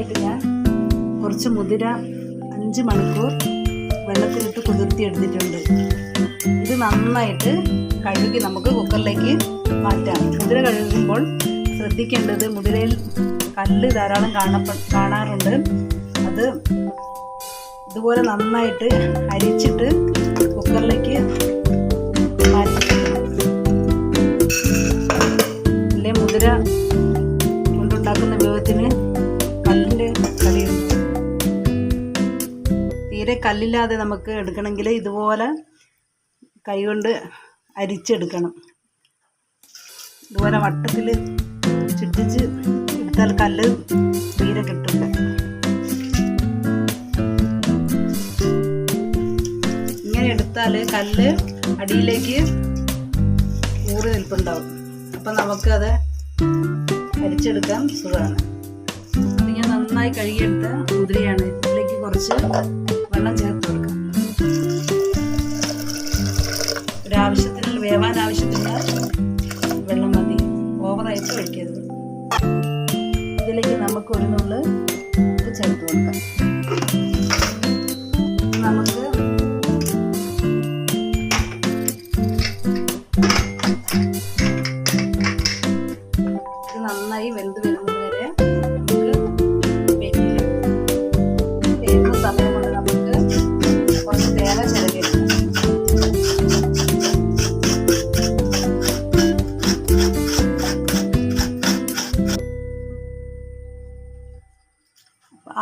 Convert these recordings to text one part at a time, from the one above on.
അതിനായിട്ട് ഞാൻ കുറച്ച് മുതിര 5 മണിക്കൂർ വെള്ളത്തിലിട്ട് കുതിർത്തി എടുത്തിട്ടുണ്ട്. ഇത് നന്നായിട്ട് കഴുകി നമുക്ക് കുക്കറിലേക്ക് മാറ്റാം. മുതിര കഴുകുമ്പോൾ ശ്രദ്ധിക്കേണ്ടത്, മുതിരയിൽ കല്ല് ധാരാളം കാണാറുണ്ട്. അത് ഇതുപോലെ നന്നായിട്ട് അരിച്ചിട്ട് കുക്കറിലേക്ക് മാറ്റി. അല്ലെ മുതിര കൊണ്ടുണ്ടാക്കുന്ന വിഭവത്തിന് കല്ലിൻ്റെ കളിയുണ്ട്. തീരെ കല്ലില്ലാതെ നമുക്ക് എടുക്കണമെങ്കിൽ ഇതുപോലെ കൈകൊണ്ട് അരിച്ചെടുക്കണം. ഇതുപോലെ വട്ടത്തിൽ ചുറ്റിച്ച് എടുത്താൽ കല്ല് തീരെ കിട്ടില്ല. ഇങ്ങനെ എടുത്താൽ കല്ല് അടിയിലേക്ക് ഊറി നിൽപ്പുണ്ടാവും. അപ്പം നമുക്കത് അരിച്ചെടുക്കാൻ സുഖമാണ്. ഇത് ഞാൻ നന്നായി കഴുകിയെടുത്ത മുതിരയാണ്. ഇതിലേക്ക് കുറച്ച് വെള്ളം ചേർത്ത് കൊടുക്കാം. ഒരാവശ്യത്തിന് വേവാൻ ആവശ്യത്തിനുള്ള വെള്ളം മതി, ഓവറായിട്ട് ഒഴിക്കരുത്. ഇതിലേക്ക് നമുക്ക് ഒരു നുള്ള് ഉപ്പ് ചേർത്ത് കൊടുക്കാം. നമുക്ക് ഇത് നന്നായി വെന്ത് വരുന്നത് വരെ നമുക്ക് വെയിറ്റ് ചെയ്യാം. വേവുന്ന സമയം കൊണ്ട് നമുക്ക് കുറച്ച് തേങ്ങ ചിരകിയെടുക്കാം.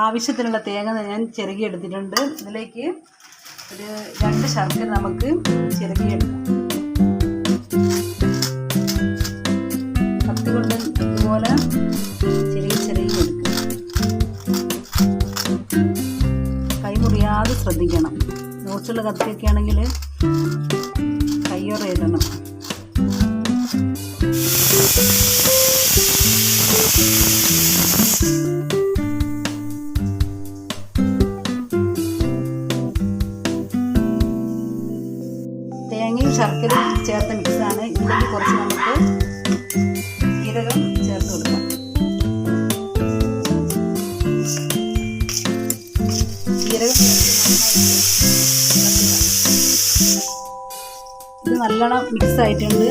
ആവശ്യത്തിനുള്ള തേങ്ങ ഞാൻ ചിരകിയെടുത്തിട്ടുണ്ട്. ഇതിലേക്ക് ഒരു 2 ശർക്കര നമുക്ക് ചിരകിയെടുക്കാം. കത്തി കൊണ്ട് ഇതുപോലെ ചിരകിയെടുക്കുക. കൈ മുറിയാതെ ശ്രദ്ധിക്കണം. മൂർച്ചുള്ള കത്തിയൊക്കെ ആണെങ്കിൽ കയ്യോടെ എഴുതണം. തേങ്ങയും ശർക്കരയും ചേർത്ത മിക്സാണ്. ഇതിലേക്ക് കുറച്ച് നമുക്ക് ജീരകം ചേർത്ത് കൊടുക്കാം. ജീരകം ഇത് നല്ലോണം മിക്സ് ആയിട്ടുണ്ട്.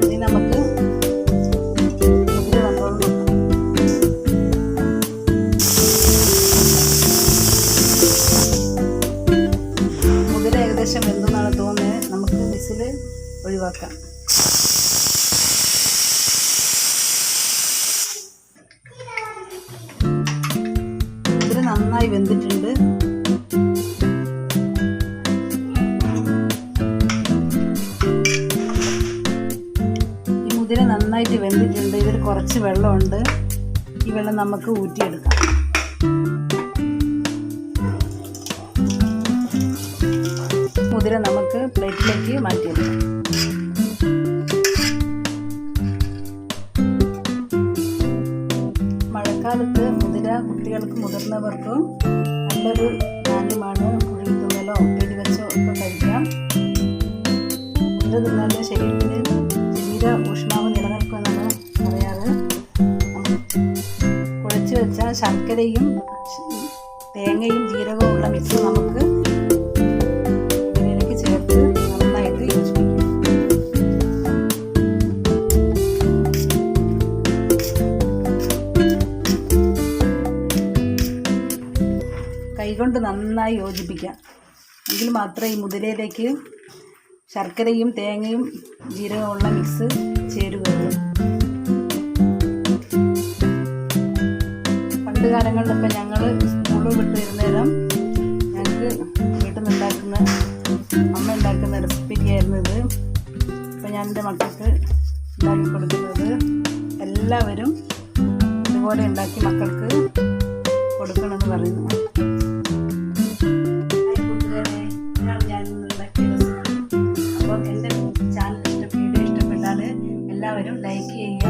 ഇനി നമുക്ക് മുതിര നല്ലോണം നോക്കാം. മുതിര ഏകദേശം എന്തെന്നാണ് തോന്നുന്നത്. നമുക്ക് വിസിൽ ഒഴിവാക്കാം. മുതിര നന്നായി വെന്തിട്ടുണ്ട്. ഈ മുതിര നന്നായിട്ട് വെന്തിട്ടുണ്ട്. ഇതിൽ കുറച്ച് വെള്ളമുണ്ട്. ഈ വെള്ളം നമുക്ക് ഊറ്റിയെടുക്കാം. മുതിര നമുക്ക് പ്ലേറ്റിലേക്ക് മാറ്റിയെടുക്കാം. മഴക്കാലത്ത് മുതിര കുട്ടികൾക്കും മുതിർന്നവർക്കും നല്ലൊരു ധാന്യമാണ്. പുഴുങ്ങിത്തുന്നലോ ഉപ്പേരി വെച്ചോ ഒക്കെ കഴിക്കാം. മുതിര തിന്നാല് ശരീരത്തിന് ശരീര ഊഷ്മാവ് നിലനിൽക്കുമെന്നാണ് പറയാറ്. കുഴച്ച് വെച്ച ശർക്കരയും തേങ്ങയും ജീരകവും ഉള്ള മിക്സ് നമുക്ക് ചേർത്ത് നന്നായിട്ട് യോജിപ്പിക്കും. കൈകൊണ്ട് നന്നായി യോജിപ്പിക്കാം. എങ്കിൽ മാത്രമേ ഈ മുതിരയിലേക്ക് ശർക്കരയും തേങ്ങയും ജീരകമുള്ള മിക്സ് ചേരുകയുള്ളൂ. പണ്ട് കാലങ്ങളിലൊക്കെ ഞങ്ങൾ സ്കൂളിൽ വിട്ട് വരുന്നേരം ഞങ്ങൾക്ക് വീട്ടിൽ നിന്നുണ്ടാക്കുന്ന അമ്മ ഉണ്ടാക്കുന്ന റെസിപ്പിക്കായിരുന്നു ഇത്. ഇപ്പം ഞാൻ എൻ്റെ മക്കൾക്ക് ഉണ്ടാക്കി കൊടുക്കുന്നത്. എല്ലാവരും ഇതുപോലെ ഉണ്ടാക്കി മക്കൾക്ക് കൊടുക്കണമെന്ന് പറയുന്നു. കൂട്ടുകാരെ, ഇതാണ് ഞാൻ ഉണ്ടാക്കിയ റെസിപ്പി. അപ്പോൾ എൻ്റെ ചാനൽ വീഡിയോ ഇഷ്ടപ്പെട്ടാൽ എല്ലാവരും ലൈക്ക് ചെയ്യുക,